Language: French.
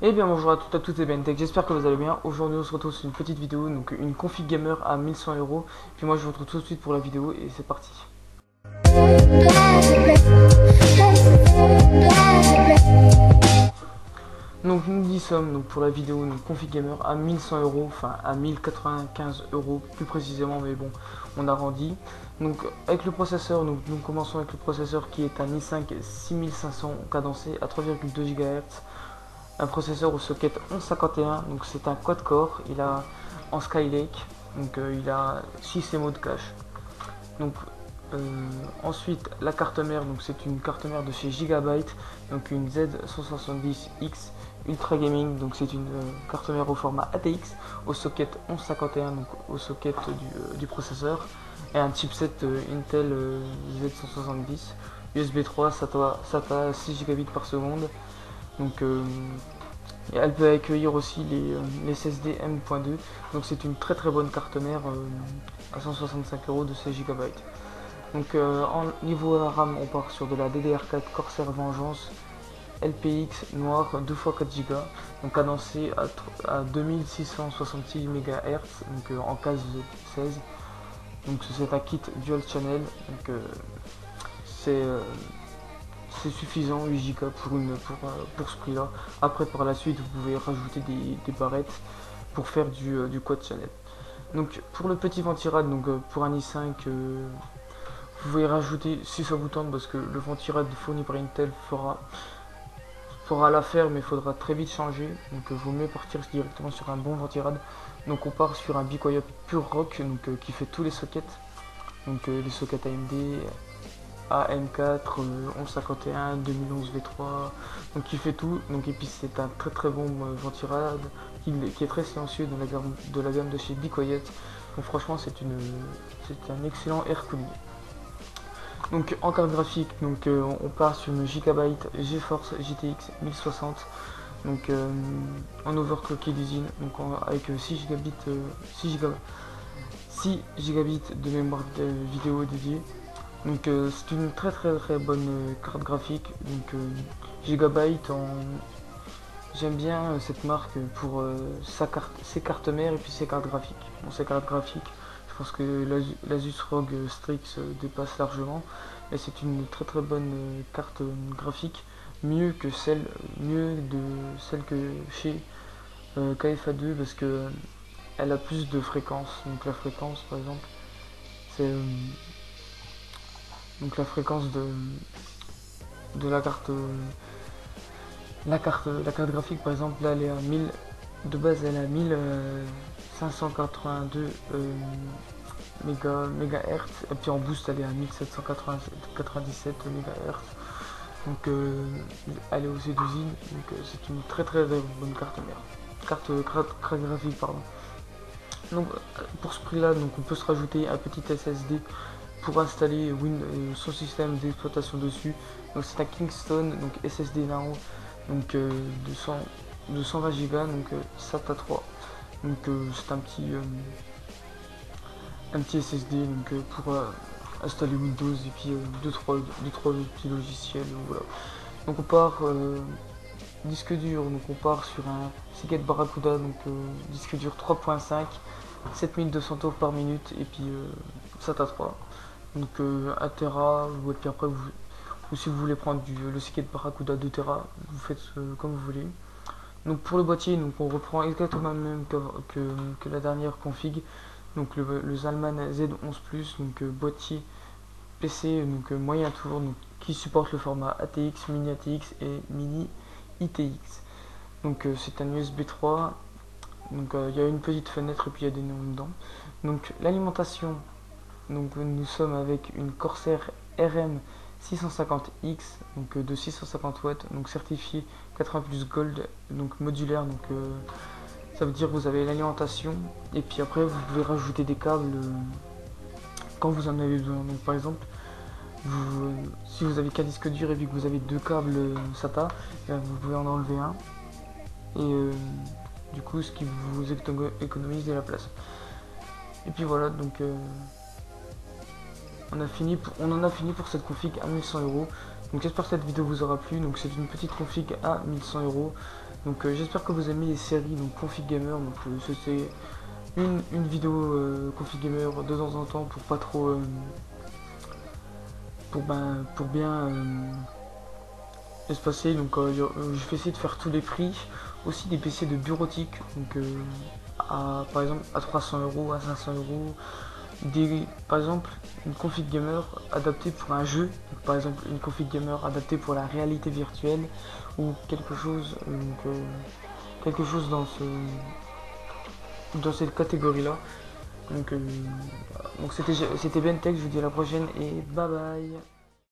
Eh bien bonjour à toutes et Bentech, j'espère que vous allez bien. Aujourd'hui on se retrouve sur une petite vidéo, donc une config gamer à 1100 euros. Puis moi je vous retrouve tout de suite pour la vidéo et c'est parti. Donc nous y sommes donc pour la vidéo donc config gamer à 1100 euros, enfin à 1095 euros plus précisément, mais bon on arrondit. Donc avec le processeur, nous commençons avec le processeur qui est un i5 6500 cadencé à 3,2 GHz. Un processeur au socket 1151, donc c'est un quad-core, il a en Skylake, donc il a 6 émaux de cache. Donc ensuite la carte mère, donc c'est une carte mère de chez Gigabyte, donc une Z170X Ultra Gaming, donc c'est une carte mère au format ATX au socket 1151, donc au socket du processeur, et un chipset Intel Z170 USB 3 SATA 6 Gbps par seconde. Donc elle peut accueillir aussi les SSD M.2. Donc c'est une très très bonne carte mère à 165 euros de 16 Go. Donc en niveau de la RAM, on part sur de la DDR4 Corsair Vengeance LPX noir 2 x 4 Go, donc cadencé à 2666 MHz, donc en case 16. Donc c'est un kit dual channel, donc c'est suffisant 8 Go pour ce prix là. Après par la suite vous pouvez rajouter des barrettes pour faire du quad channel. Donc pour le petit ventirad, donc pour un i5 vous pouvez rajouter si ça vous tente, parce que le ventirad fourni par Intel fera l'affaire, mais il faudra très vite changer, donc vaut mieux partir directement sur un bon ventirad. Donc on part sur un Bicoyote Pure Rock, donc qui fait tous les sockets, donc les sockets AMD AM4, 1151, 2011 V3, donc qui fait tout. Donc et puis c'est un très très bon ventirad qui est très silencieux de la gamme de chez Bicoyote. Donc franchement c'est un excellent air cooling. Donc en carte graphique, donc on part sur une Gigabyte GeForce GTX 1060, donc en overclocké d'usine, donc avec 6 gigabits de mémoire vidéo dédiée. Donc c'est une très très très bonne carte graphique. Donc Gigabyte, j'aime bien cette marque pour ses cartes mères et puis ses cartes graphiques. Bon, ses cartes graphiques, je pense que l'Asus ROG Strix dépasse largement, mais c'est une très très bonne carte graphique, mieux que celle que chez KFA2, parce que elle a plus de fréquences. Donc la fréquence par exemple, c'est donc la fréquence de la carte graphique par exemple, là elle est à 1000, de base elle est à 1582 MHz, et puis en boost elle est à 1797 MHz. Donc elle est aussi d'usine, donc c'est une très très bonne carte mère. Carte graphique pardon. Donc pour ce prix là, donc on peut se rajouter un petit SSD pour installer son système d'exploitation dessus. Donc c'est un Kingston, donc SSD Nano, donc de 120 Go, donc SATA 3. Donc c'est un petit SSD donc, pour installer Windows et puis 2-3 petits logiciels. Voilà. Donc on part disque dur, donc on part sur un Seagate Barracuda, donc disque dur 3.5, 7200 tours par minute, et puis SATA 3. Donc 1 Tera, et puis après ou si vous voulez prendre le Seagate Barracuda 2 Tera, vous faites comme vous voulez. Donc pour le boîtier, donc on reprend exactement le même que la dernière config. Donc le Zalman Z11 Plus, donc boîtier PC, donc moyen tour, donc qui supporte le format ATX, mini ATX et mini ITX. Donc c'est un USB 3, donc il y a une petite fenêtre et puis il y a des néons dedans. Donc l'alimentation, donc nous sommes avec une Corsair RM 650X, donc de 650 watts, donc certifié 80 plus Gold, donc modulaire, donc ça veut dire que vous avez l'alimentation et puis après vous pouvez rajouter des câbles quand vous en avez besoin. Donc par exemple, si vous avez qu'un disque dur et vu que vous avez deux câbles SATA, vous pouvez en enlever un et du coup ce qui vous économise de la place. Et puis voilà, donc on en a fini pour cette config à 1100 euros. Donc j'espère que cette vidéo vous aura plu. Donc c'est une petite config à 1100 euros. Donc j'espère que vous aimez les séries, donc Config Gamer. Donc c'était une vidéo Config Gamer de temps en temps pour pas trop pour bien espacer. Donc je vais essayer de faire tous les prix, aussi des PC de bureautique, donc par exemple à 300 €, à 500 €. Par exemple une config gamer adaptée pour un jeu, donc, par exemple une config gamer adaptée pour la réalité virtuelle ou quelque chose dans cette catégorie là. Donc c'était BenTech, je vous dis à la prochaine et bye bye.